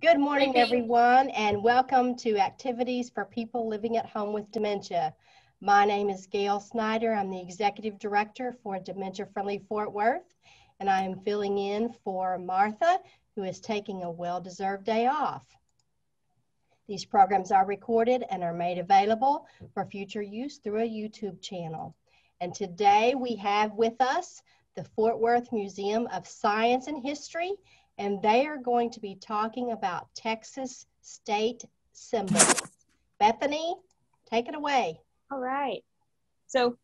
Good morning, everyone, and welcome to Activities for People Living at Home with Dementia. My name is Gail Snyder. I'm the Executive Director for Dementia Friendly Fort Worth, and I am filling in for Martha, who is taking a well-deserved day off. These programs are recorded and are made available for future use through a YouTube channel. And today we have with us the Fort Worth Museum of Science and History, and they are going to be talking about Texas state symbols. Bethany, take it away. All right. So,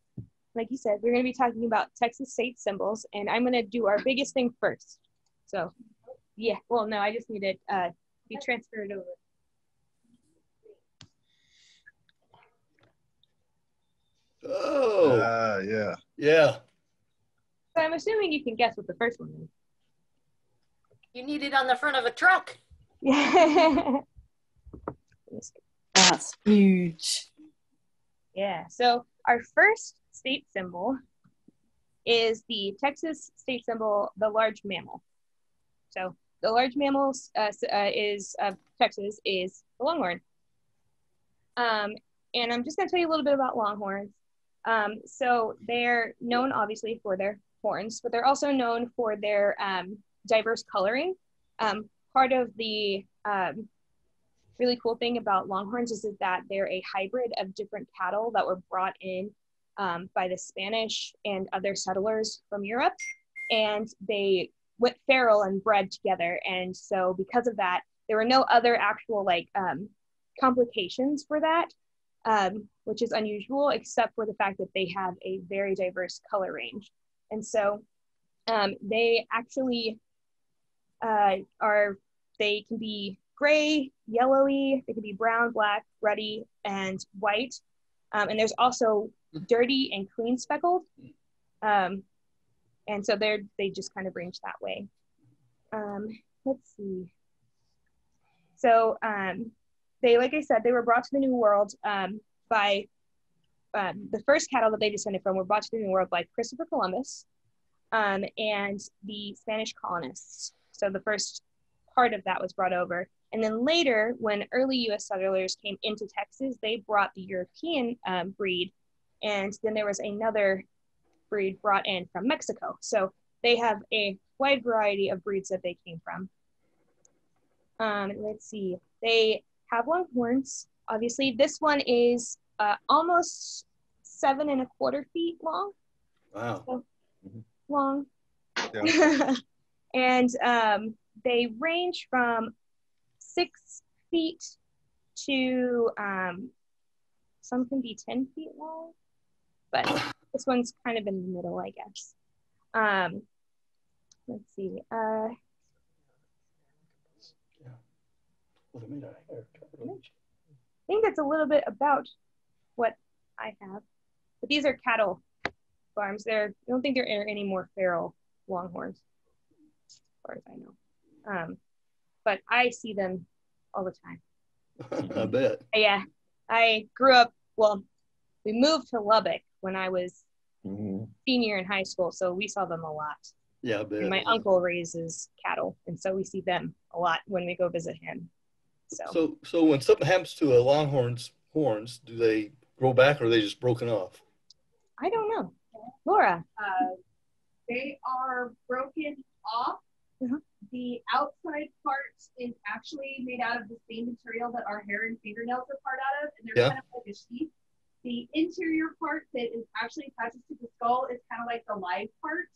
like you said, we're going to be talking about Texas state symbols, and I'm going to do our biggest thing first. So, yeah, well, no, I just need to be transferred over. Oh. Yeah. Yeah. So I'm assuming you can guess what the first one is. You need it on the front of a truck. Yeah. That's huge. Yeah. So our first state symbol is the Texas state symbol, the large mammal. So the large mammal is Texas is the Longhorn. And I'm just going to tell you a little bit about Longhorns. So they're known obviously for their horns, but they're also known for their diverse coloring. Part of the really cool thing about Longhorns is that they're a hybrid of different cattle that were brought in by the Spanish and other settlers from Europe, and they went feral and bred together. And so because of that, there were no other actual complications for that, which is unusual, except for the fact that they have a very diverse color range. And so they actually they can be gray, yellowy, they can be brown, black, ruddy, and white. And there's also dirty and clean speckled. And so they just kind of range that way. Let's see. So they, like I said, they were brought to the New World by the first cattle that they descended from were brought to the New World by Christopher Columbus and the Spanish colonists. So the first part of that was brought over. And then later, when early U.S. settlers came into Texas, they brought the European breed. And then there was another breed brought in from Mexico. So they have a wide variety of breeds that they came from. Let's see. They have long horns. Obviously, this one is almost 7¼ feet long. Wow. So, long. Yeah. And they range from 6 feet to some can be 10 feet long, but this one's kind of in the middle, I guess. Let's see. Well, they made a hair. I think that's a little bit about what I have. But these are cattle farms. I don't think there are any more feral longhorns, as far as I know. But I see them all the time. I bet. Yeah, I grew up, well, we moved to Lubbock when I was senior in high school, so we saw them a lot. Yeah, I bet. And my uncle raises cattle, and so we see them a lot when we go visit him. So when something happens to a longhorn's horns, do they grow back or are they just broken off? I don't know. Laura? They are broken off. The outside part is actually made out of the same material that our hair and fingernails are part out of, and they're kind of like a sheath. The interior part that is actually attaches to the skull is kind of like the live part.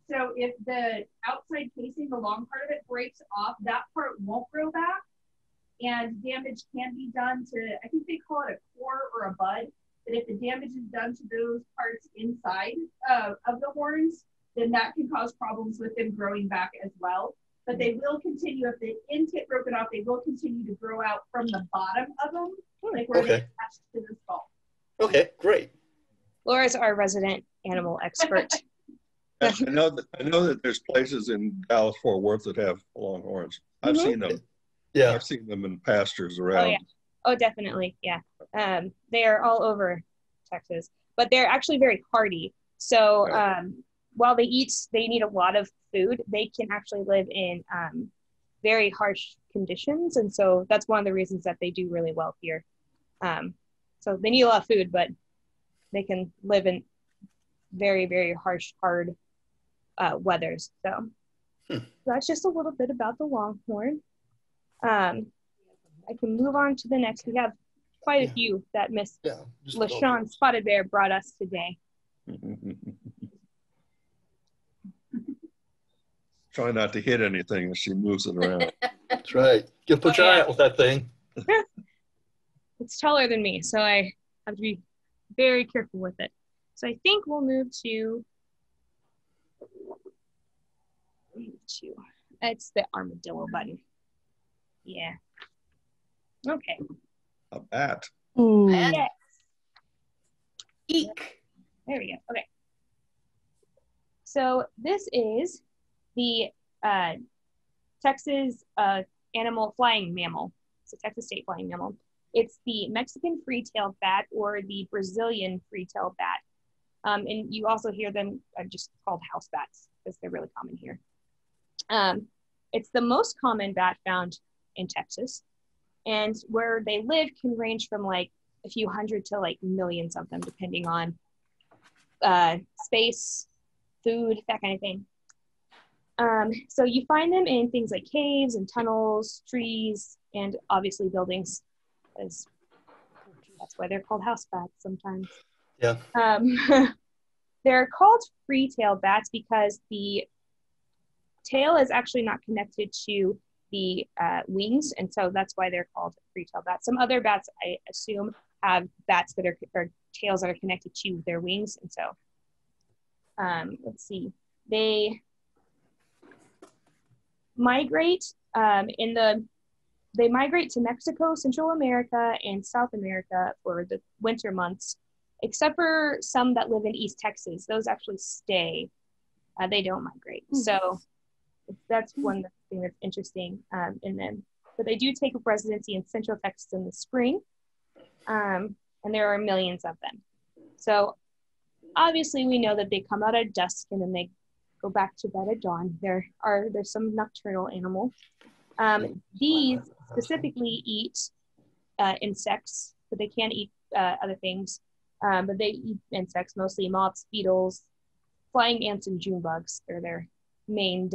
So if the outside casing, the long part of it, breaks off, that part won't grow back, and damage can be done to, I think they call it a core or a bud, but if the damage is done to those parts inside of the horns, then that can cause problems with them growing back as well. But they will continue, if the ends get broken off, they will continue to grow out from the bottom of them, like where they attach to the skull. Okay, great. Laura's our resident animal expert. I know that there's places in Dallas Fort Worth that have longhorns. I've seen them. Yeah. I've seen them in pastures around. Oh, yeah. Oh, definitely. Yeah. They are all over Texas, but they're actually very hardy. So while they need a lot of food, they can actually live in very harsh conditions. And so that's one of the reasons that they do really well here. So they need a lot of food, but they can live in very, very harsh, hard weathers. So that's just a little bit about the Longhorn. I can move on to the next. We have quite a few that Miss LaShawn Spotted Bear brought us today. Try not to hit anything as she moves it around. That's right. You put your eye out with that thing. It's taller than me, so I have to be very careful with it. So I think we'll move to, it's the armadillo button. Yeah. Okay. A bat. Yes. Eek. There we go. Okay. So this is the Texas flying mammal. It's a Texas state flying mammal. It's the Mexican free-tailed bat or the Brazilian free-tailed bat. And you also hear them just called house bats because they're really common here. It's the most common bat found in Texas. And where they live can range from like a few hundred to like millions of them, depending on space, food, that kind of thing. So you find them in things like caves and tunnels, trees, and obviously buildings. That's why they're called house bats sometimes. Yeah. They're called free-tailed bats because the tail is actually not connected to the wings, and so that's why they're called free-tailed bats. Some other bats, I assume, have bats that are tails that are connected to their wings, and so let's see. They migrate they migrate to Mexico, Central America, and South America for the winter months, except for some that live in East Texas. Those actually stay. They don't migrate. So that's one thing that's interesting in them. But they do take up residency in Central Texas in the spring, and there are millions of them. So obviously we know that they come out at dusk and then they go back to bed at dawn. There's some nocturnal animals. These specifically eat insects, but they can eat other things. But they eat insects, mostly moths, beetles, flying ants, and June bugs. They're their main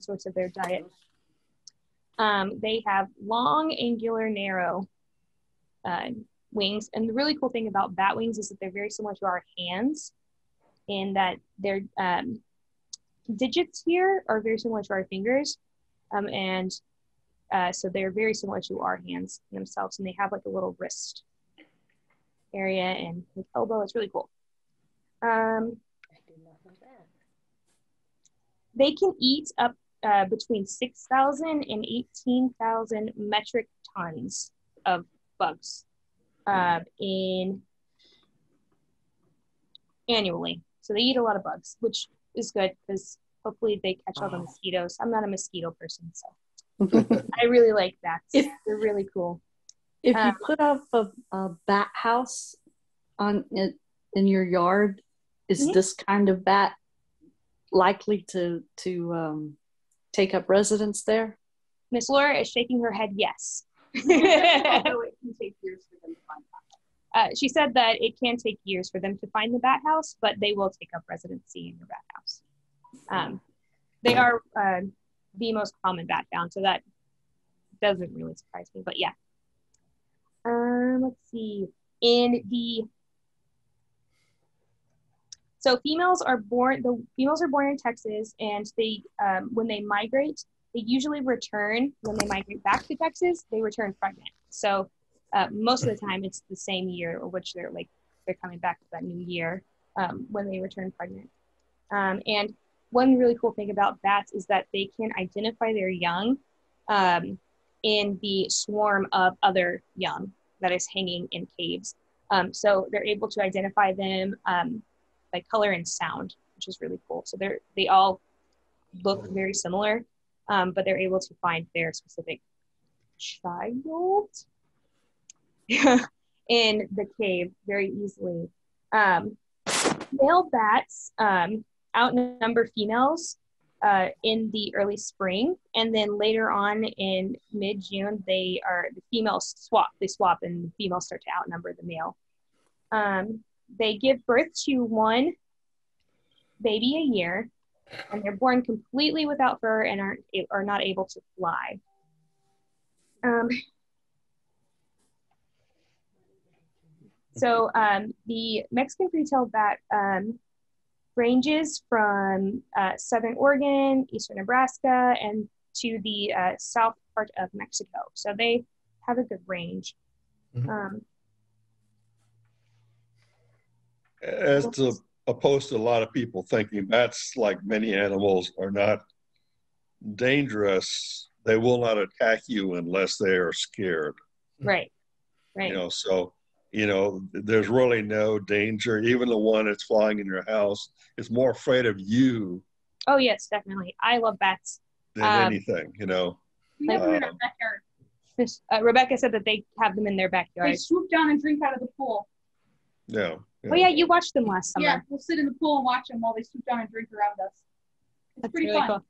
source of their diet. They have long, angular, narrow wings. And the really cool thing about bat wings is that they're very similar to our hands in that their digits here are very similar to our fingers. So they're very similar to our hands themselves, and they have like a little wrist area and like elbow. It's really cool. They can eat up between 6,000 and 18,000 metric tons of bugs annually. So they eat a lot of bugs, which is good because hopefully they catch all the mosquitoes. I'm not a mosquito person, so I really like bats. They're really cool. If you put up a bat house in your yard, is this kind of bat likely to take up residence there? Miss Laura is shaking her head yes. Although it can take years for them to find that. She said that it can take years for them to find the bat house, but they will take up residency in your bat house. They are the most common bat found, so that doesn't really surprise me, but yeah. Let's see. So females are born in Texas, and they when they migrate, they usually return. When they migrate back to Texas, they return pregnant. So most of the time it's the same year, or which they're coming back to that new year when they return pregnant. And one really cool thing about bats is that they can identify their young in the swarm of other young that is hanging in caves. So they're able to identify them by color and sound, which is really cool. So they all look very similar, but they're able to find their specific child in the cave very easily. Male bats outnumber females in the early spring, and then later on in mid-June, the females swap. They swap, and the females start to outnumber the male. They give birth to one baby a year, and they're born completely without fur and are not able to fly. So the Mexican free-tailed bat ranges from southern Oregon, eastern Nebraska, and to the south part of Mexico. So they have a good range. Mm-hmm. As opposed to a lot of people thinking bats, like many animals, are not dangerous. They will not attack you unless they are scared. Right. So, there's really no danger. Even the one that's flying in your house is more afraid of you. Oh, yes, definitely. I love bats. Than anything, We have them in our backyard. Rebecca said that they have them in their backyard. They swoop down and drink out of the pool. Yeah. Oh, yeah, you watched them last summer. Yeah, we'll sit in the pool and watch them while they swoop down and drink around us. It's That's pretty really fun. cool.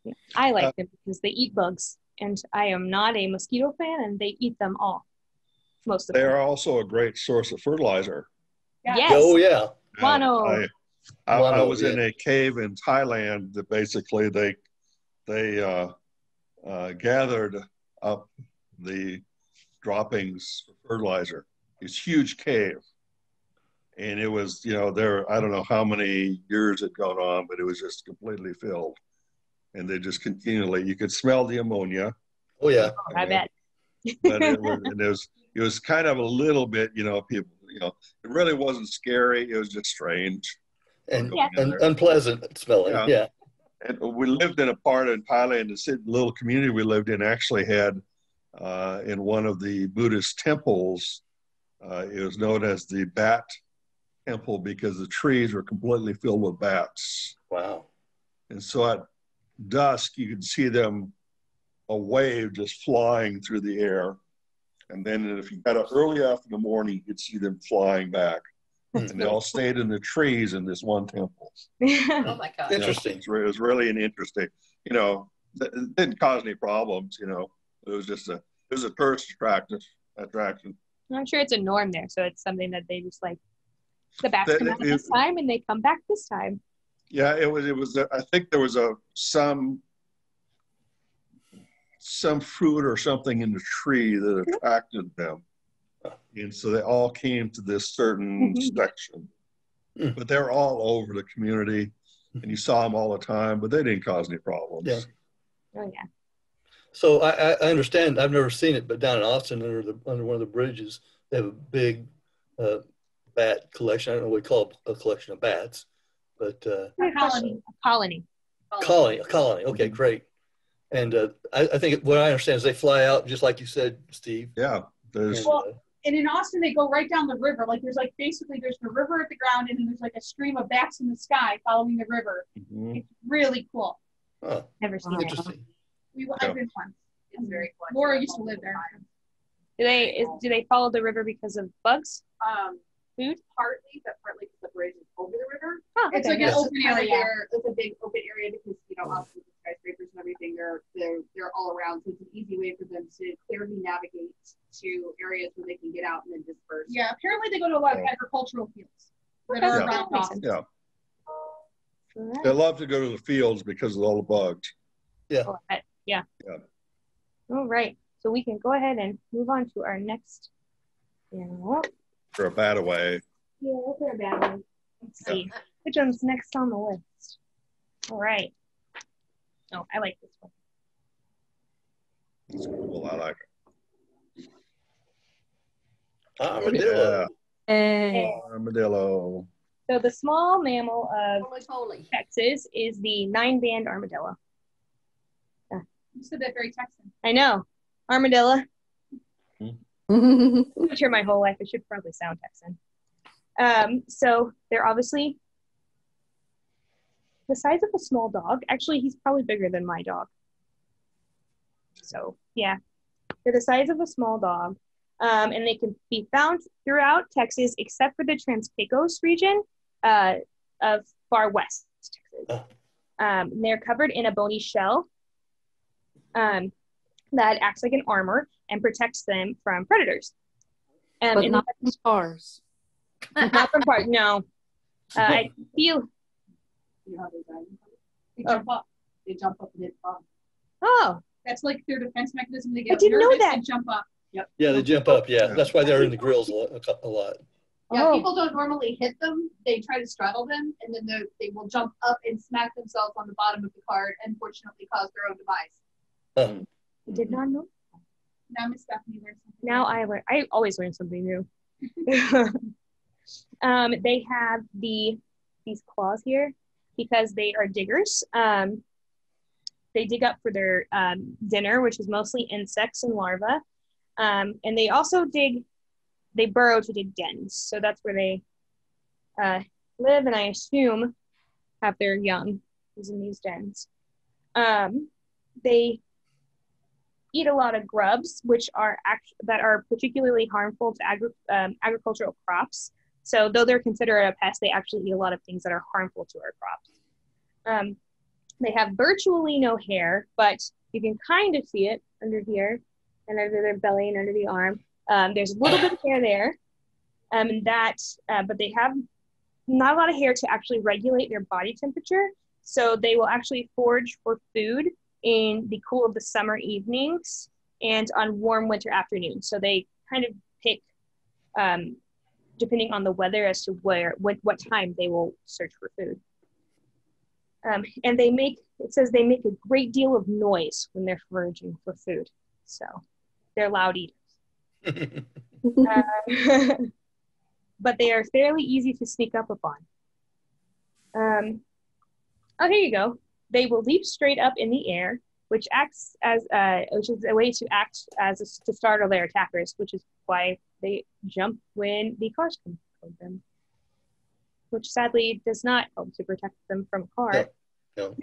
Yeah, I like them because they eat bugs, and I am not a mosquito fan, and they eat them all. Most of them. They are also a great source of fertilizer. Yeah. Yes. Oh yeah. Guano. I was in a cave in Thailand that basically they gathered up the droppings for fertilizer. This huge cave, and it was there. I don't know how many years had gone on, but it was just completely filled, and they just continually. You could smell the ammonia. Oh yeah. Oh, I bet. But it was kind of a little bit, people, it really wasn't scary. It was just strange. And unpleasant smelling. Yeah. And we lived in a part in Thailand, the little community we lived in actually had in one of the Buddhist temples, it was known as the Bat Temple because the trees were completely filled with bats. Wow. And so at dusk, you could see them, a wave just flying through the air. And then if you got up early after the morning, you could see them flying back. And they all stayed in the trees in this one temple. Oh my God. Interesting. It was really an interesting, it didn't cause any problems, it was just it was a tourist attraction. I'm sure it's a norm there, so it's something that they just like, the bats come out this time and they come back this time. Yeah, it was, I think there was some fruit or something in the tree that attracted them. And so they all came to this certain section, but they're all over the community, and you saw them all the time, but they didn't cause any problems. Yeah. Oh yeah. So I understand. I've never seen it, but down in Austin, under one of the bridges, they have a big bat collection. I don't know what we call a collection of bats, but A colony. colony. Okay, great. And I think what I understand is they fly out just like you said, Steve. Yeah. There's. And in Austin, they go right down the river. Like there's the river at the ground, and then there's like a stream of bats in the sky following the river. Mm-hmm. It's really cool. Oh, Never seen it. interesting. I've been once. It's very fun. Laura used to live there. Do they follow the river because of bugs? Food? Partly, but partly because the bridge is over the river. Oh, okay. It's like an open area. It's a big open area because Austin, the skyscrapers and everything, they're all around, so it's an easy way for them to clearly navigate to areas where they can get out and then disperse. Yeah, apparently they go to a lot of agricultural fields that are around Austin. Yeah. Right. They love to go to the fields because of all the bugs. Yeah. Oh, yeah. All right. So we can go ahead and move on to our next animal. For a bat away. Yeah, we'll put a bad one. Let's see. Which one's next on the list? All right. Oh, I like this one. It's cool. I like it. Armadillo. Hey. Armadillo. So the small mammal of Holy. Texas is the 9-band armadillo. You said that very Texan. I know. Armadillo. I've been here my whole life. I should probably sound Texan. So they're obviously the size of a small dog. Actually, he's probably bigger than my dog. So yeah, they're the size of a small dog. And they can be found throughout Texas, except for the Trans-Pecos region of far west Texas. They're covered in a bony shell that acts like an armor and protects them from predators. But not from cars. Not from cars, no. I feel... You know how they die? They jump up. They jump up and hit the bottom. Oh. That's like their defense mechanism. They get I didn't know nervous that. and jump up. Yep. Yeah, they jump up. Yeah, that's why they're in the grills a lot. Yeah, Oh. people don't normally hit them. They try to straddle them, and then they will jump up and smack themselves on the bottom of the cart and fortunately cause their own demise. I did not know. Now Miss Stephanie learned something. Now I always learn something new. They have these claws here because they are diggers. They dig up for their dinner, which is mostly insects and larvae. And they also they burrow to dig dens. So that's where they live, and I assume have their young is in these dens. They eat a lot of grubs, which are that are particularly harmful to agricultural crops. So though they're considered a pest, they actually eat a lot of things that are harmful to our crops. They have virtually no hair, but you can kind of see it under here and under their belly and under the arm. There's a little bit of hair there, but they have not a lot of hair to actually regulate their body temperature. So they will actually forage for food in the cool of the summer evenings and on warm winter afternoons. So they kind of pick, depending on the weather, as to what time they will search for food. And it says they make a great deal of noise when they're foraging for food. So they're loud eaters. But they are fairly easy to sneak up upon. Oh, here you go. They will leap straight up in the air, which is a way to startle their attackers, which is why they jump when the cars come toward them, which sadly does not help to protect them from a car. No.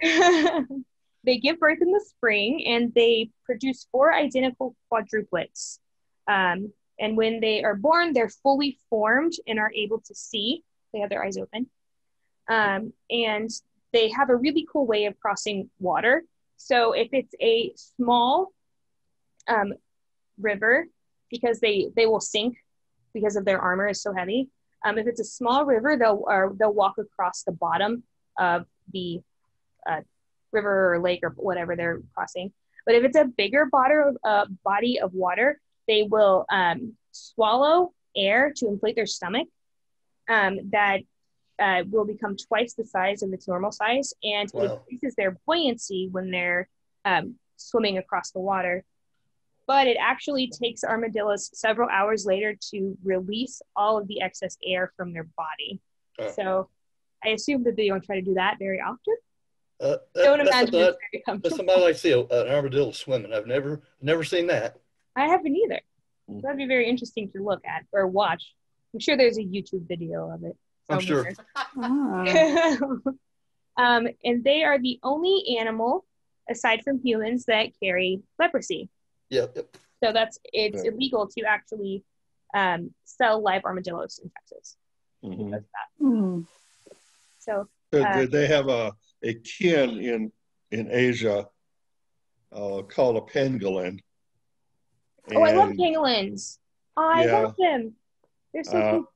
They give birth in the spring, and they produce 4 identical quadruplets. And when they are born, they're fully formed and are able to see. They have their eyes open. And they have a really cool way of crossing water. So if it's a small river, because they will sink because of their armor is so heavy. If it's a small river, they'll walk across the bottom of the river or lake or whatever they're crossing. But if it's a bigger body of water, they will swallow air to inflate their stomach. That will become twice the size of its normal size, and it increases their buoyancy when they're swimming across the water. But it actually takes armadillos several hours later to release all of the excess air from their body. So I assume that they don't try to do that very often. Don't imagine it's very comfortable. That's somebody like to see an armadillo swimming. I've never seen that. I haven't either. That'd be very interesting to look at or watch. I'm sure there's a YouTube video of it somewhere. I'm sure. And they are the only animal, aside from humans, that carry leprosy. Yep. So it's illegal to actually sell live armadillos in Texas. Mm-hmm. Because of that. So they have a kin in Asia called a pangolin. Oh, I love pangolins. Oh, I love them. They're so cool.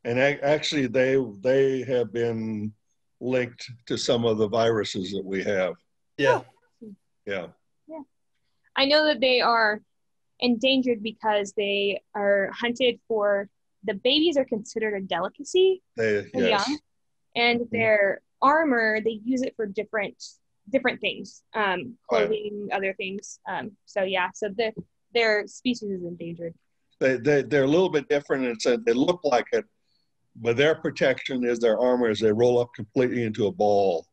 And actually, they have been linked to some of the viruses that we have. Yeah. Yeah. I know that they are endangered because they are hunted for. The babies are considered a delicacy. Young, and their armor, they use it for different things, clothing, other things. So their species is endangered. They're a little bit different, and they look like it, but their protection is their armor as they roll up completely into a ball.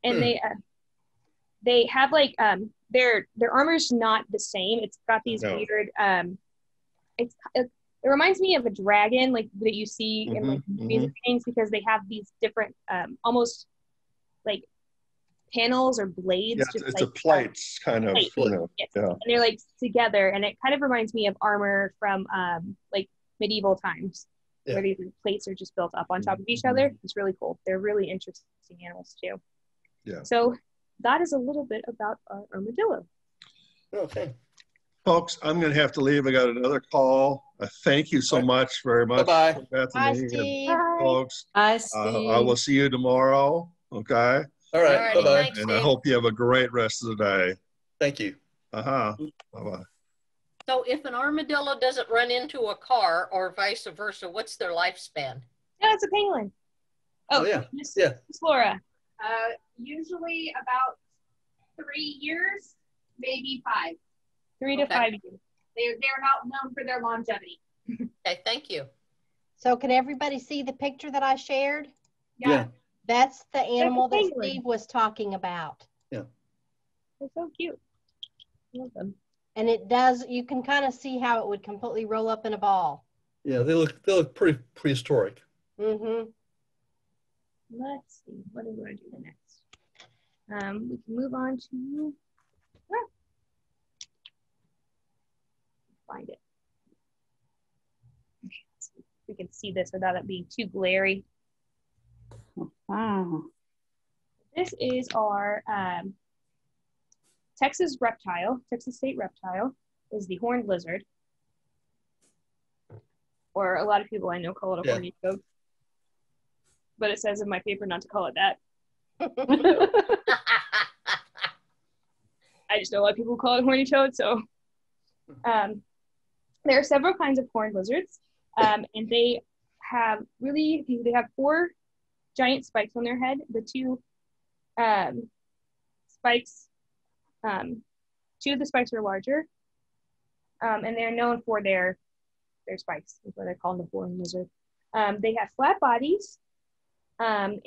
And they have like their armor's not the same. It's got these weird it reminds me of a dragon, like that you see in like movies and things, because they have these different almost like panels or blades. Yeah, just it's like a plates kind of. Yes. And they're like together, and it kind of reminds me of armor from like medieval times, where these plates are just built up on top of each other. It's really cool. They're really interesting animals too. Yeah. So that is a little bit about our armadillo. Okay. Folks, I'm going to have to leave. I got another call. Thank you so much very much, Bye-bye. Bethany. Bye, And Steve. folks, Bye, I Steve. will see you tomorrow. Okay. All right. Alrighty, Bye-bye. thanks, And I Steve. hope you have a great rest of the day. Thank you. Bye bye. So if an armadillo doesn't run into a car or vice versa, what's their lifespan? Yeah, it's a penguin. Oh, yeah. Miss Yeah. Laura. Usually about 3 years, maybe 5. 3 to Okay. 5 years. They're not known for their longevity. Okay, thank you. So can everybody see the picture that I shared? Yeah. That's the animal that penguin. Steve was talking about. They're so cute. I love them. And it does, you can kind of see how it would completely roll up in a ball. Yeah. They look pretty prehistoric. Mm-hmm. Let's see. What do we want to do next? We can move on to find it. Okay, let's see if we can see this without it being too glary. Wow. This is our Texas reptile. Texas state reptile is the horned lizard, or a lot of people I know call it a horny toad. But it says in my paper not to call it that. I just know a lot of people call it horny toad. So there are several kinds of horned lizards, and they have 4 giant spikes on their head. The 2 spikes, 2 of the spikes are larger, and they're known for their spikes. That's why they're called the horned lizard. They have flat bodies, and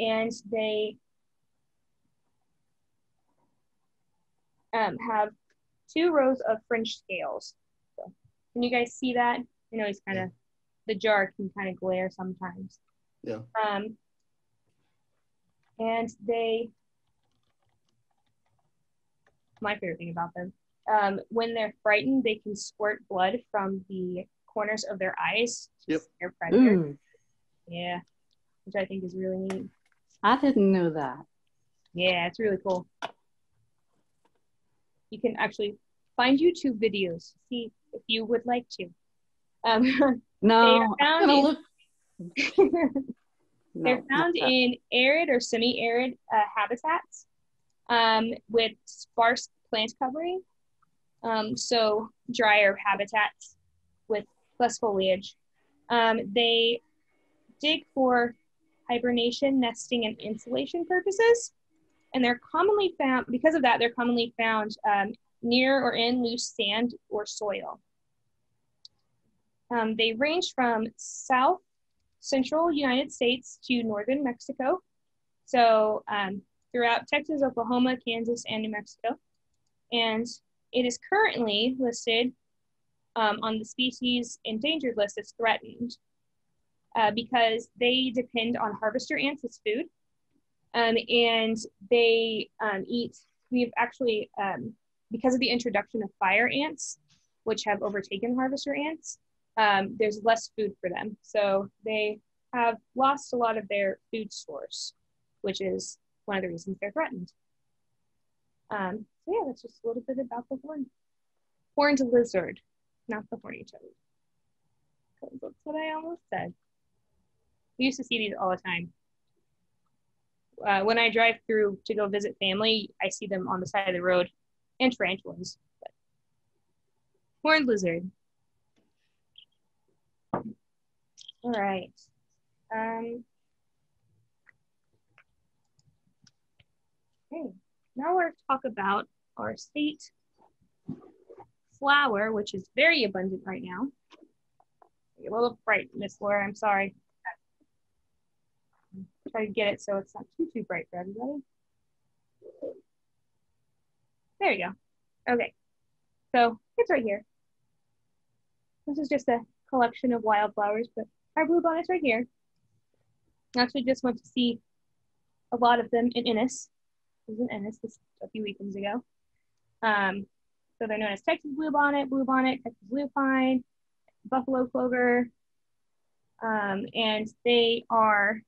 they have 2 rows of fringed scales. So, can you guys see that? You know, it's kind of, the jar can kind of glare sometimes. Yeah. And my favorite thing about them, when they're frightened, they can squirt blood from the corners of their eyes to scare predators. Ooh, Yeah, which I think is really neat. I didn't know that. Yeah, it's really cool. You can actually find YouTube videos, see if you would like to. No, I'm gonna look. They're found in arid or semi-arid habitats with sparse plant covering. So drier habitats with less foliage. They dig for hibernation, nesting, and insulation purposes. And they're commonly found, because of that, they're commonly found near or in loose sand or soil. They range from south central United States to northern Mexico. So throughout Texas, Oklahoma, Kansas, and New Mexico. And it is currently listed on the species endangered list as threatened because they depend on harvester ants as food. And they we've actually, because of the introduction of fire ants, which have overtaken harvester ants, there's less food for them. So they have lost a lot of their food source, which is one of the reasons they're threatened. So yeah, that's just a little bit about the horned lizard, not the horny toad. That's what I almost said. We used to see these all the time. When I drive through to go visit family, I see them on the side of the road, and tarantulas. But horned lizard. All right. Okay, now we're talk about our state flower, which is very abundant right now. A little bright, Miss Laura, I'm sorry. Try to get it so it's not too bright for everybody. There you go. Okay, so it's right here. This is just a collection of wildflowers, but our bluebonnet's right here. I actually just went to see a lot of them in Ennis. I was in Ennis this a few weekends ago. So they're known as Texas bluebonnet, Texas lupine, buffalo clover, and they are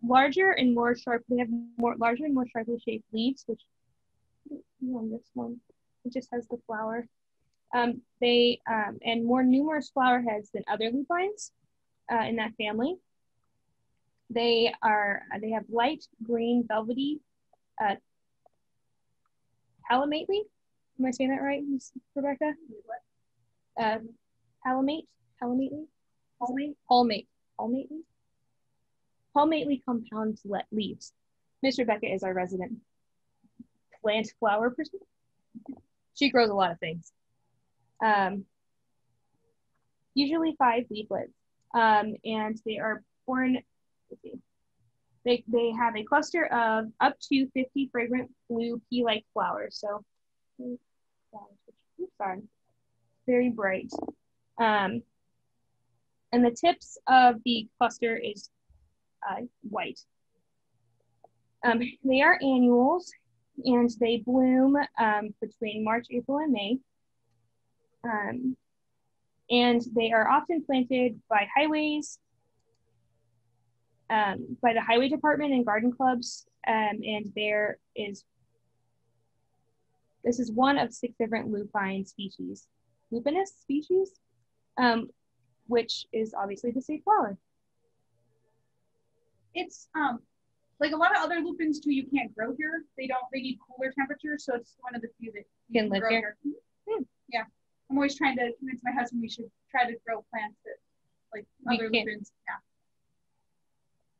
larger and more sharp. They have larger and more sharply shaped leaves, which on this one, it just has the flower. And more numerous flower heads than other lupines in that family. They have light green velvety palmate. Am I saying that right, Ms. Rebecca? Palmately compound leaves. Miss Rebecca is our resident plant flower person. She grows a lot of things. Usually 5 leaflets, and they are born. Let's see. They have a cluster of up to 50 fragrant blue pea-like flowers. So, sorry, very bright. And the tips of the cluster is white. They are annuals, and they bloom between March, April, and May. And they are often planted by highways, by the highway department and garden clubs. And this is one of 6 different lupine species, lupinus species, which is obviously the state flower. It's like a lot of other lupins too, you can't grow here. They need cooler temperatures, so it's one of the few that you can live grow here. Yeah, I'm always trying to convince my husband we should try to grow plants that like other lupins. Yeah.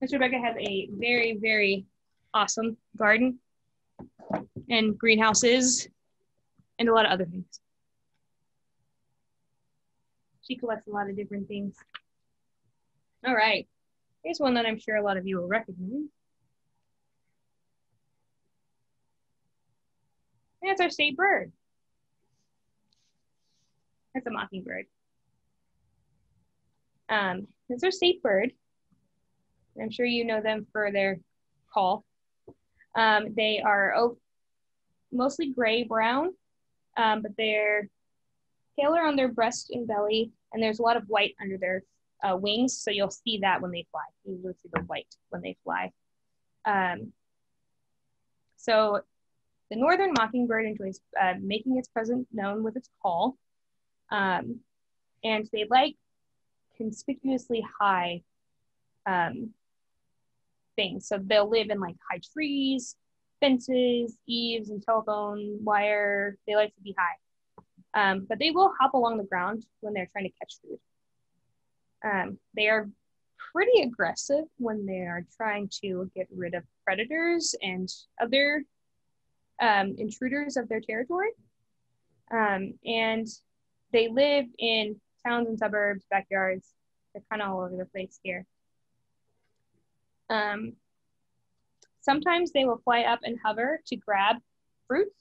Miss Rebecca has a very, very awesome garden and greenhouses and a lot of other things. She collects a lot of different things. All right, here's one that I'm sure a lot of you will recognize. And it's our state bird. That's a mockingbird. It's our state bird. I'm sure you know them for their call. They are mostly gray-brown, but they're paler on their breast and belly, and there's a lot of white under their wings, so you'll see that when they fly. You usually see the white when they fly. So the northern mockingbird enjoys making its presence known with its call, and they like conspicuously high things. So they'll live in like high trees, fences, eaves, and telephone wire. They like to be high, but they will hop along the ground when they're trying to catch food. They are pretty aggressive when they are trying to get rid of predators and other intruders of their territory. And they live in towns and suburbs, backyards. They're kind of all over the place here. Sometimes they will fly up and hover to grab fruits.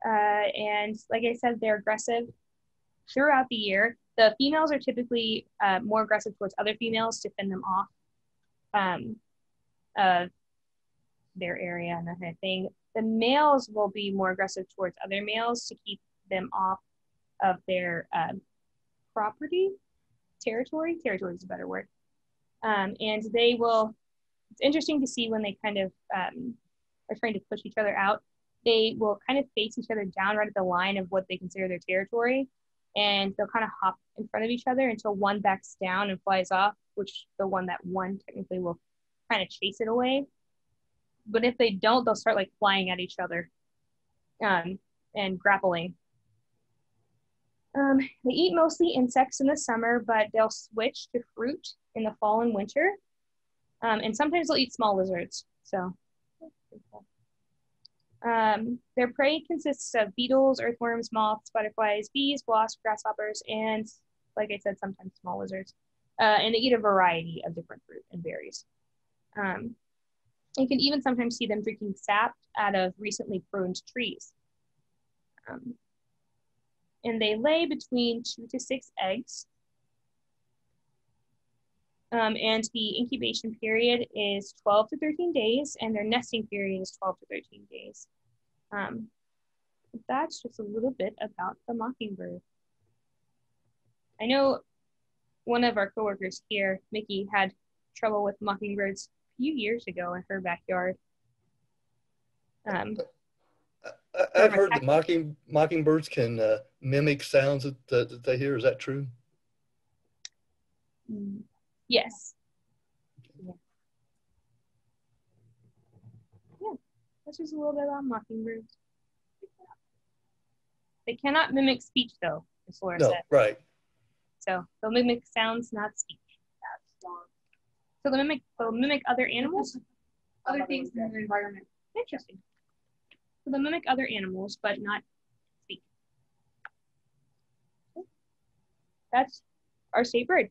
And like I said, they're aggressive throughout the year. The females are typically more aggressive towards other females to fend them off of their area and that kind of thing. The males will be more aggressive towards other males to keep them off of their property, territory. Territory is a better word. And they will, it's interesting to see when they kind of are trying to push each other out. They will kind of face each other down right at the line of what they consider their territory. And they'll kind of hop in front of each other until one backs down and flies off, which the one that won technically will kind of chase it away. But if they don't, they'll start like flying at each other and grappling. They eat mostly insects in the summer, but they'll switch to fruit in the fall and winter. And sometimes they'll eat small lizards. So their prey consists of beetles, earthworms, moths, butterflies, bees, wasps, grasshoppers, and like I said, sometimes small lizards. And they eat a variety of different fruit and berries. You can even sometimes see them drinking sap out of recently pruned trees. And they lay between 2 to 6 eggs. And the incubation period is 12 to 13 days, and their nesting period is 12 to 13 days. That's just a little bit about the mockingbird. I know one of our coworkers here, Mickey, had trouble with mockingbirds few years ago in her backyard. I've heard that mockingbirds can mimic sounds that they hear. Is that true? Yes. Yeah, that's just a little bit about mockingbirds. They cannot mimic speech, though, as Laura said. Right. So they'll mimic sounds, not speech. So they'll mimic other animals? Other things in the environment. Interesting. So they'll mimic other animals, but not speak. That's our state bird.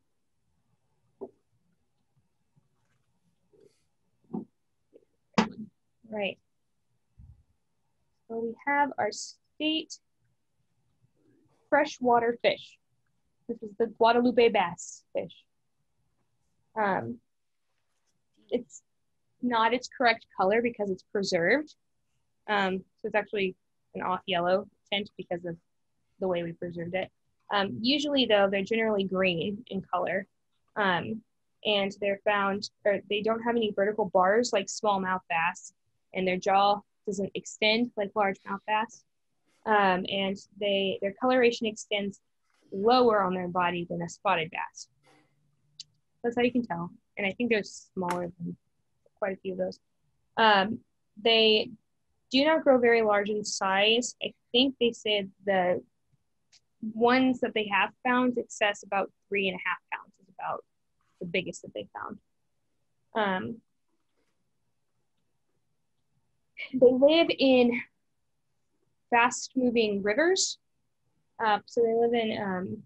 Right. So we have our state freshwater fish. This is the Guadalupe Bass fish. It's not its correct color because it's preserved. So it's actually an off yellow tint because of the way we preserved it. Usually though, they're generally green in color. And they're found, or they don't have any vertical bars like smallmouth bass, and their jaw doesn't extend like largemouth bass. And their coloration extends lower on their body than a spotted bass. That's how you can tell. And I think they're smaller than quite a few of those. They do not grow very large in size. I think they said the ones that they have found excess about 3.5 pounds is about the biggest that they found. They live in fast-moving rivers. So they live in,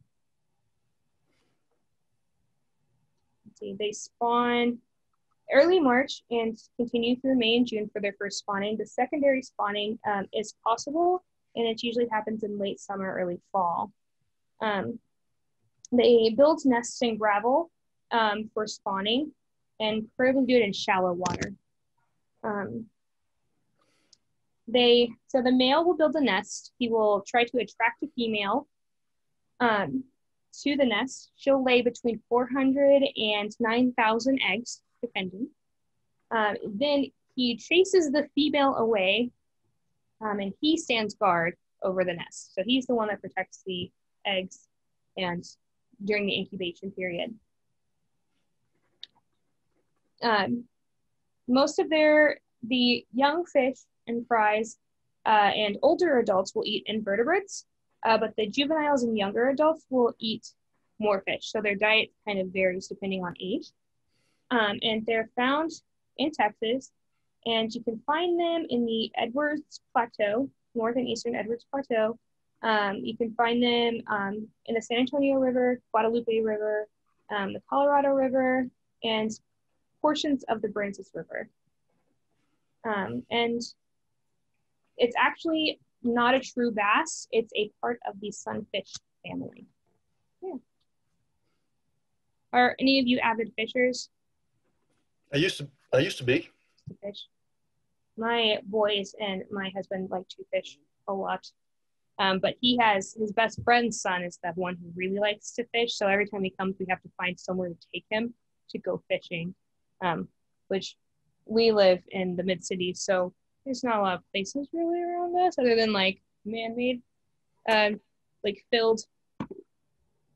let's see, they spawn early March and continue through May and June for their first spawning. The secondary spawning is possible, and it usually happens in late summer, early fall. They build nests in gravel for spawning, and preferably do it in shallow water. So the male will build a nest. He will try to attract a female to the nest. She'll lay between 400 and 9,000 eggs, depending. Then he chases the female away, and he stands guard over the nest. So he's the one that protects the eggs and during the incubation period. Most of the young fish and fries and older adults will eat invertebrates, but the juveniles and younger adults will eat more fish. So their diet kind of varies depending on age. And they're found in Texas, and you can find them in the Edwards Plateau, north and eastern Edwards Plateau. You can find them in the San Antonio River, Guadalupe River, the Colorado River, and portions of the Brazos River. And it's actually not a true bass. It's a part of the sunfish family. Yeah. Are any of you avid fishers? I used to be. To fish. My boys and my husband like to fish a lot. But his best friend's son is the one who really likes to fish. So every time he comes, we have to find somewhere to take him to go fishing, which we live in the mid-cities. So there's not a lot of places really around us other than like man-made, like filled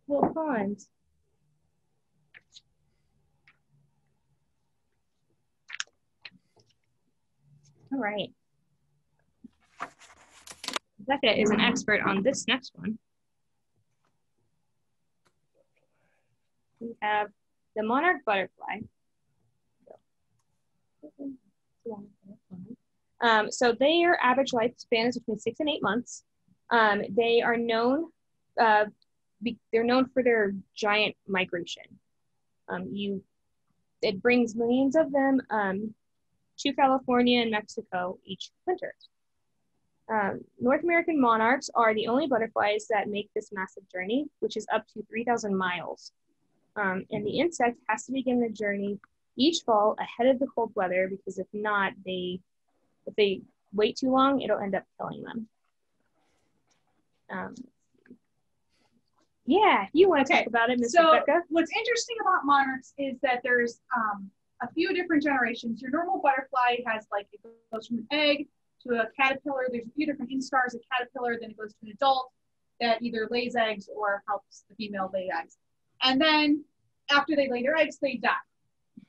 little ponds. All right. Becca is an expert on this next one. We have the Monarch Butterfly. So their average lifespan is between 6 and 8 months. They are known, they're known for their giant migration. It brings millions of them to California and Mexico each winter. North American monarchs are the only butterflies that make this massive journey, which is up to 3,000 miles. And the insect has to begin the journey each fall ahead of the cold weather, because if not, if they wait too long, it'll end up killing them. Yeah, you want to talk about it, Ms. Becca? What's interesting about monarchs is that there's a few different generations. Your normal butterfly has like, it goes from an egg to a caterpillar. There's a few different instars, a caterpillar, then it goes to an adult that either lays eggs or helps the female lay eggs. And then after they lay their eggs, they die.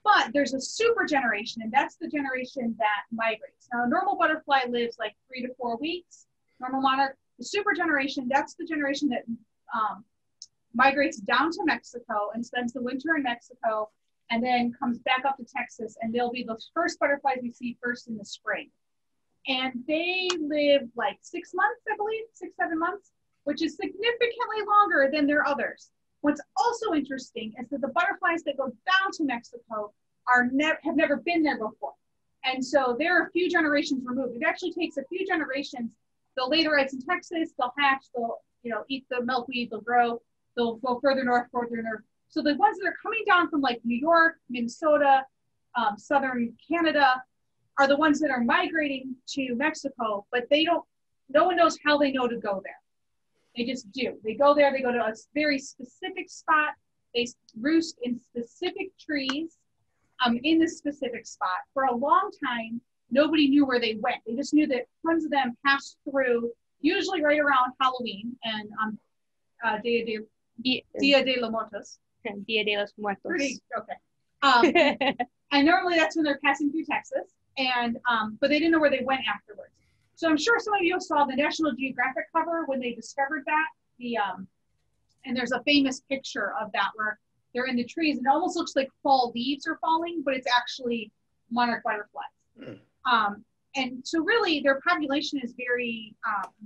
But there's a super generation, and that's the generation that migrates. Now, a normal butterfly lives like 3 to 4 weeks, normal monarch. The super generation, that's the generation that migrates down to Mexico and spends the winter in Mexico and then comes back up to Texas, and they'll be the first butterflies we see first in the spring. And they live like 6 months, I believe, 6-7 months, which is significantly longer than their others. What's also interesting is that the butterflies that go down to Mexico have never been there before. And so they're a few generations removed. It actually takes a few generations. They'll lay their eggs in Texas, they'll hatch, they'll eat the milkweed, they'll grow, they'll go further north. So the ones that are coming down from like New York, Minnesota, southern Canada are the ones that are migrating to Mexico, but no one knows how they know to go there. They just do. They go there, they go to a very specific spot, they roost in specific trees in this specific spot. For a long time, nobody knew where they went. They just knew that tons of them passed through, usually right around Halloween and Dia de los Muertos. Dia de los Muertos. Okay. And normally that's when they're passing through Texas, and but they didn't know where they went afterwards. So I'm sure some of you saw the National Geographic cover when they discovered that. And there's a famous picture of that where they're in the trees, and it almost looks like fall leaves are falling, but it's actually monarch butterflies. And so really their population is very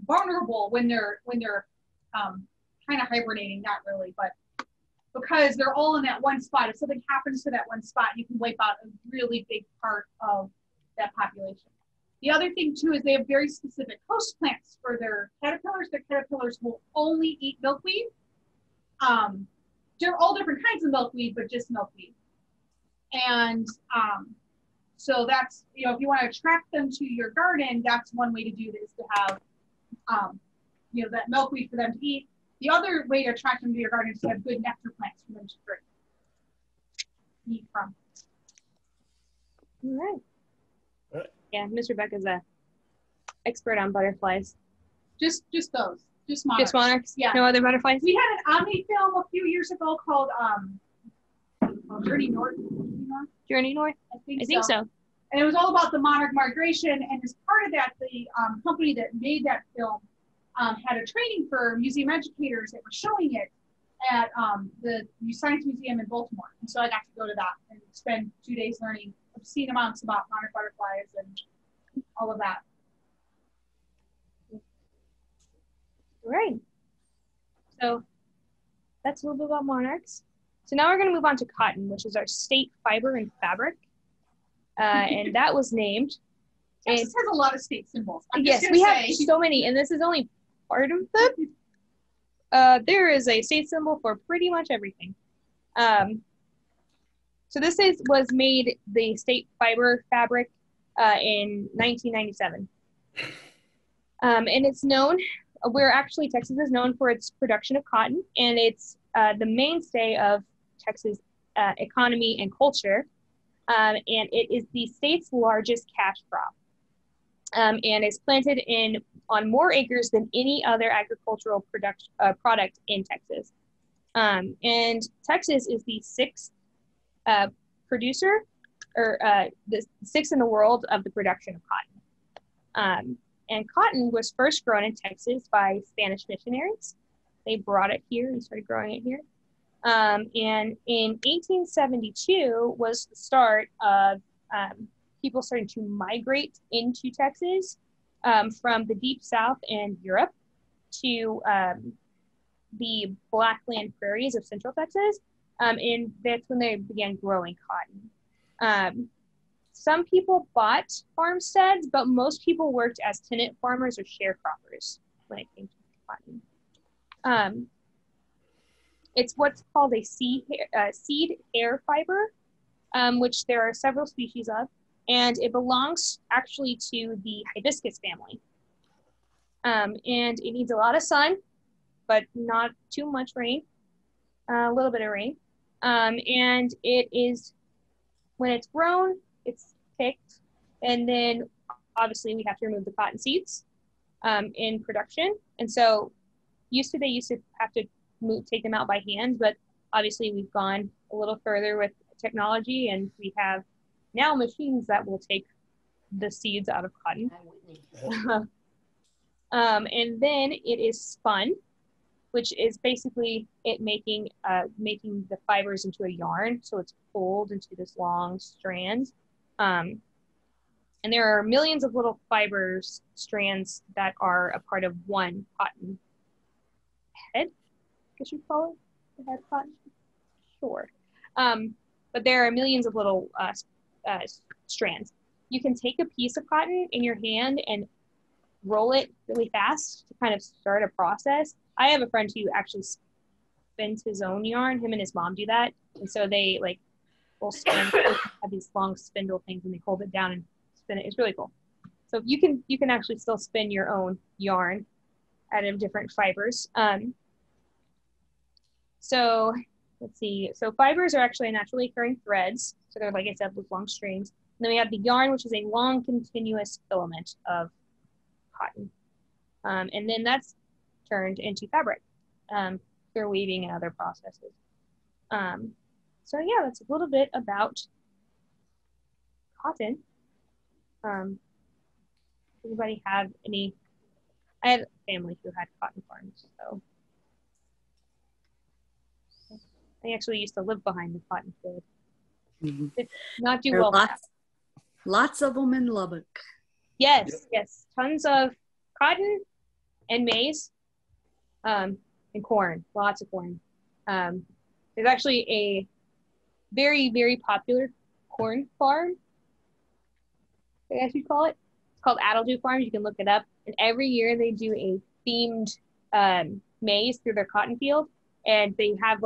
vulnerable when they're kind of hibernating, not really, but because they're all in that one spot. If something happens to that one spot, you can wipe out a really big part of that population. The other thing too is they have very specific host plants for their caterpillars. Their caterpillars will only eat milkweed. They're all different kinds of milkweed, but just milkweed. And so that's, if you want to attract them to your garden, that's one way to do this, to have, that milkweed for them to eat. The other way to attract them to your garden is to have good nectar plants for them to drink, eat from. All right. Yeah, Miss Rebecca's a expert on butterflies. Just those. Just monarchs. Just monarchs? Yeah. No other butterflies? We had an Omni film a few years ago called Journey North. Journey North? I think so. And it was all about the monarch migration. And as part of that, the company that made that film had a training for museum educators that were showing it at the Science Museum in Baltimore. And so I got to go to that and spend 2 days learning obscene amounts about monarch butterflies and all of that. Right. So that's a little bit about monarchs. So now we're going to move on to cotton, which is our state fiber and fabric. And that was named. Texas has a lot of state symbols. Yes, we have so many, and this is only part of them. There is a state symbol for pretty much everything. So this was made the state fiber fabric in 1997. And it's known, Texas is known for its production of cotton, and it's the mainstay of Texas economy and culture. And it is the state's largest cash crop. And it's planted on more acres than any other agricultural product in Texas. And Texas is the sixth producer, or the sixth in the world of the production of cotton. And cotton was first grown in Texas by Spanish missionaries. They brought it here and started growing it here. And in 1872 was the start of people starting to migrate into Texas from the deep south and Europe to the Blackland prairies of central Texas. And that's when they began growing cotton. Some people bought farmsteads, but most people worked as tenant farmers or sharecroppers when it came to cotton. It's what's called a seed hair fiber, which there are several species of, and it belongs actually to the hibiscus family. And it needs a lot of sun, but not too much rain, a little bit of rain. And it is when it's grown, it's picked, and then obviously we have to remove the cotton seeds in production. And so they used to have to take them out by hand, but obviously we've gone a little further with technology, and we have now machines that will take the seeds out of cotton. And then it is spun, which is basically it making the fibers into a yarn. So it's pulled into this long strand. And there are millions of little fibers, strands that are a part of one cotton head, I guess you'd call it, the head cotton, sure. But there are millions of little strands. You can take a piece of cotton in your hand and roll it really fast to kind of start a process. I have a friend who actually spins his own yarn. Him and his mom do that. And so they will spin, have these long spindle things, and they hold it down and spin it. It's really cool. So you can actually still spin your own yarn out of different fibers. So let's see. So fibers are actually naturally occurring threads. So they're, like I said, with long strings. And then we have the yarn, which is a long continuous filament of cotton. And then that's turned into fabric through weaving and other processes. So yeah, that's a little bit about cotton. Anybody have any? I had a family who had cotton farms, so I actually used to live behind the cotton field. Mm-hmm. Did not do There are well. lots of them in Lubbock. Yes, yes, tons of cotton and maize, and corn, lots of corn. There's actually a very, very popular corn farm, I guess you'd call it. It's called Armadillo Farms. You can look it up. And every year they do a themed maze through their cotton field. And they have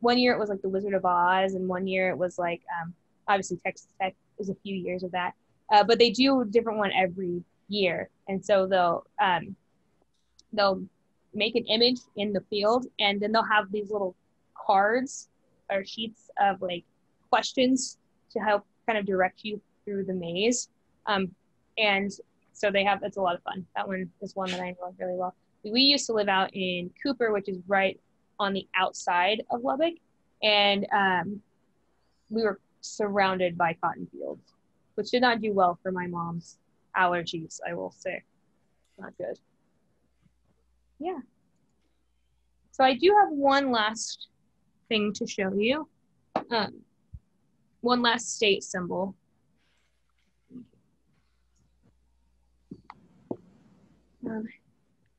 one year it was the Wizard of Oz, and one year it was obviously Texas Tech is a few years of that. But they do a different one every year. And so they'll make an image in the field, and then they'll have these little cards or sheets of questions to help kind of direct you through the maze. And so it's a lot of fun. That one is one that I know really well. We used to live out in Cooper, which is right on the outside of Lubbock. And we were surrounded by cotton fields, which did not do well for my mom's allergies, I will say. Not good. Yeah. So I do have one last thing to show you. One last state symbol.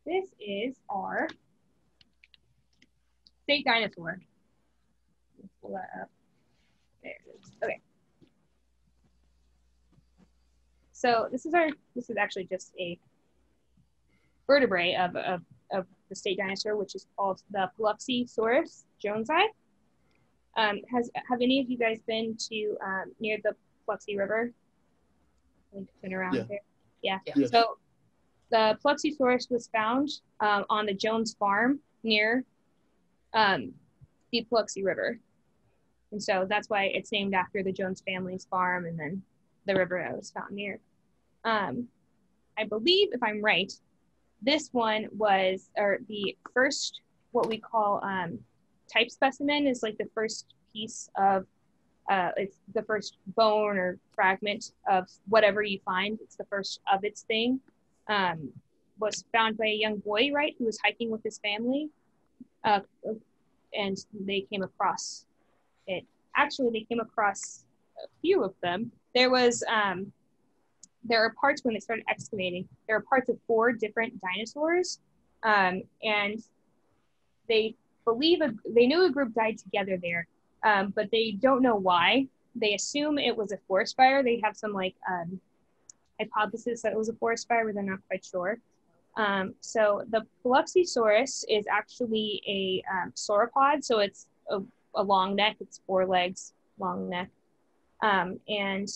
This is our state dinosaur. Let's pull that up. There it is. Okay. So this is actually just a vertebrae of the state dinosaur, which is called the biloxisaurus jonesii. Have any of you guys been to near the Biloxi River? Been around there? Yeah. Yes. So the Biloxisaurus was found on the Jones farm near the Biloxi River. And so that's why it's named after the Jones family's farm and then the river that was found near. I believe, if I'm right, this one was, or the first, what we call type specimen is the first piece of, it's the first bone or fragment of whatever you find. It's the first of its thing. Was found by a young boy, right, who was hiking with his family, and they came across it. Actually, they came across a few of them. There are parts when they started excavating. There are parts of 4 different dinosaurs, and they knew a group died together there, but they don't know why. They assume it was a forest fire. They have some hypothesis that it was a forest fire, but they're not quite sure. So the Biloxisaurus is actually a sauropod, so it's a long neck. It's 4 legs, long neck, and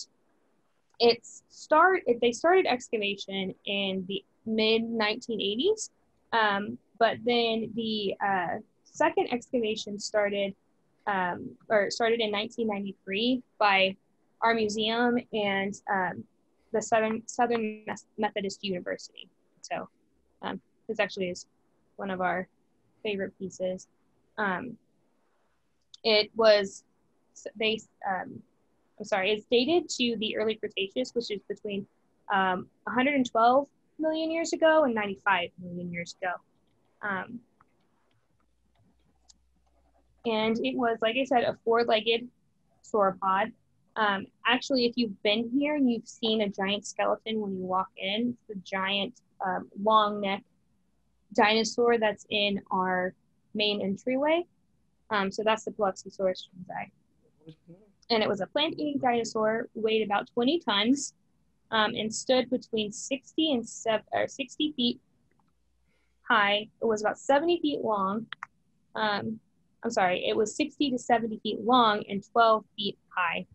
they started excavation in the mid 1980s, but then the second excavation started in 1993 by our museum, and the Southern Methodist University. So this actually is one of our favorite pieces. It was based, it's dated to the early Cretaceous, which is between 112 million years ago and 95 million years ago. And it was, like I said, a four-legged sauropod. Actually, if you've been here and you've seen a giant skeleton when you walk in, it's the giant long neck dinosaur that's in our main entryway. So that's the biloxisaurus shinzai. And it was a plant-eating dinosaur, weighed about 20 tons, and stood between 60 feet high. It was about 70 feet long. It was 60 to 70 feet long and 12 feet high.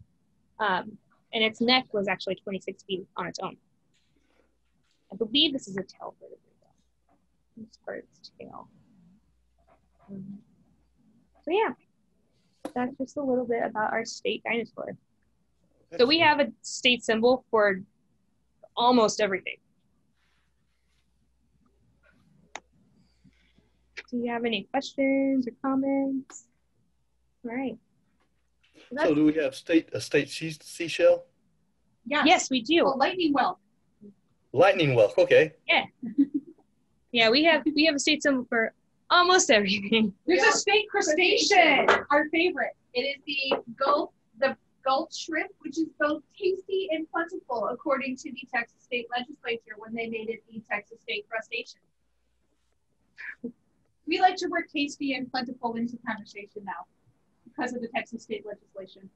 And its neck was actually 26 feet on its own. I believe this is a tail vertebrae. It's part of its tail. So yeah, that's just a little bit about our state dinosaur. So we have a state symbol for almost everything. Do you have any questions or comments? All right. So do we have a state seashell? Yes, we do. Oh, lightning whelk. Lightning whelk, okay. Yeah. Yeah, we have a state symbol for almost everything. There's a state crustacean, our favorite. It is the gulf shrimp, which is both tasty and plentiful, according to the Texas State Legislature when they made it the Texas State Crustacean. We like to work tasty and plentiful into conversation now because of the Texas State legislation.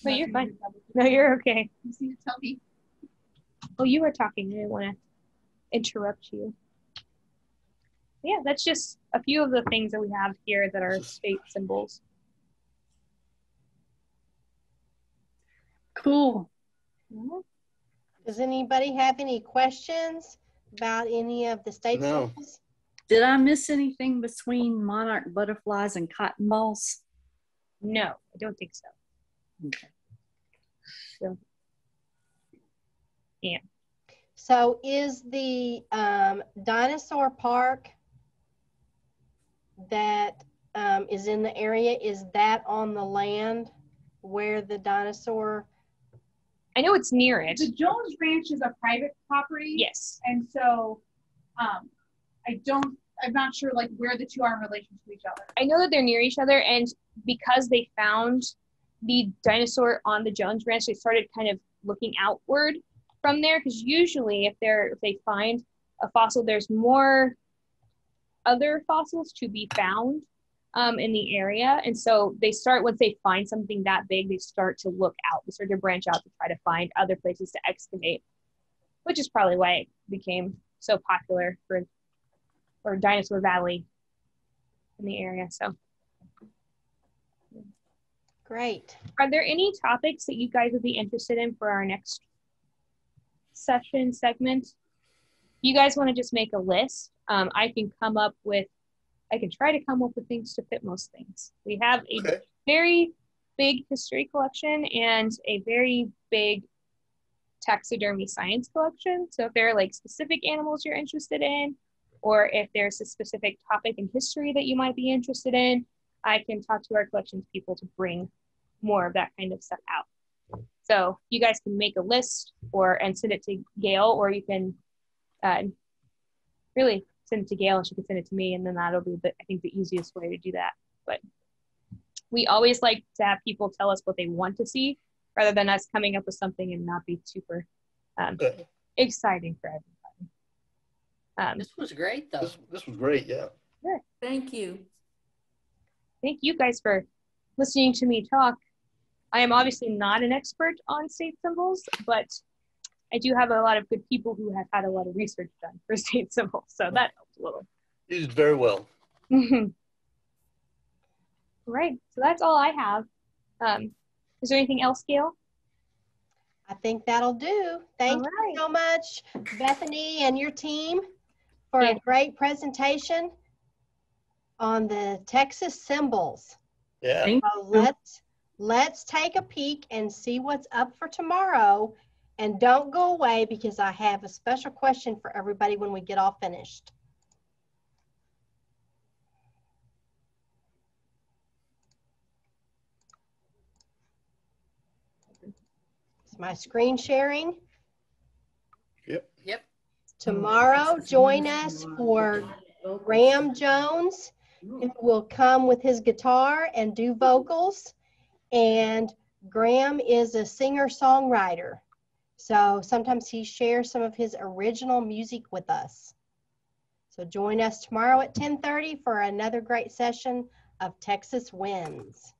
No, you're fine. No, you're okay. You see, tell me. Well, you were talking. I didn't want to interrupt you. Yeah, that's just a few of the things that we have here that are state symbols. Cool. Does anybody have any questions about any of the state symbols? Did I miss anything between monarch butterflies and cotton balls? No, I don't think so. Okay. So, yeah. So is the dinosaur park that is in the area, is that on the land where the dinosaur? I know it's near it. The Jones Ranch is a private property. Yes. And so I'm not sure like where the two are in relation to each other. I know that they're near each other, and because they found the dinosaur on the Jones Ranch, they started kind of looking outward from there, because usually if they find a fossil, there's more other fossils to be found in the area. And so they start, once they find something that big, they start to look out, they start to branch out to try to find other places to excavate, which is probably why it became so popular for Dinosaur Valley in the area. So Great. are there any topics that you guys would be interested in for our next segment? You guys want to just make a list? I can try to come up with things to fit most things. We have a very big history collection and a very big taxidermy science collection. So if there are like specific animals you're interested in, or if there's a specific topic in history that you might be interested in, I can talk to our collections people to bring more of that kind of stuff out. So you guys can make a list and send it to Gail, or you can really send it to Gail and she can send it to me, and then that'll be I think the easiest way to do that. But we always like to have people tell us what they want to see rather than us coming up with something and not be super exciting for everybody. This was great though. This was great, yeah. Sure. Thank you. Thank you guys for listening to me talk. I am obviously not an expert on state symbols, but I do have a lot of good people who have had a lot of research done for state symbols, so that helps a little. You did very well. Right, so that's all I have. Is there anything else, Gail? I think that'll do. Thank you so much, Bethany and your team, for a great presentation on the Texas symbols. Yeah. So let's take a peek and see what's up for tomorrow. And don't go away because I have a special question for everybody when we get all finished. Is my screen sharing? Yep. Yep. Tomorrow, join us for Graham Jones, who will come with his guitar and do vocals. And Graham is a singer-songwriter. So sometimes he shares some of his original music with us. So join us tomorrow at 10:30 for another great session of Texas Winds.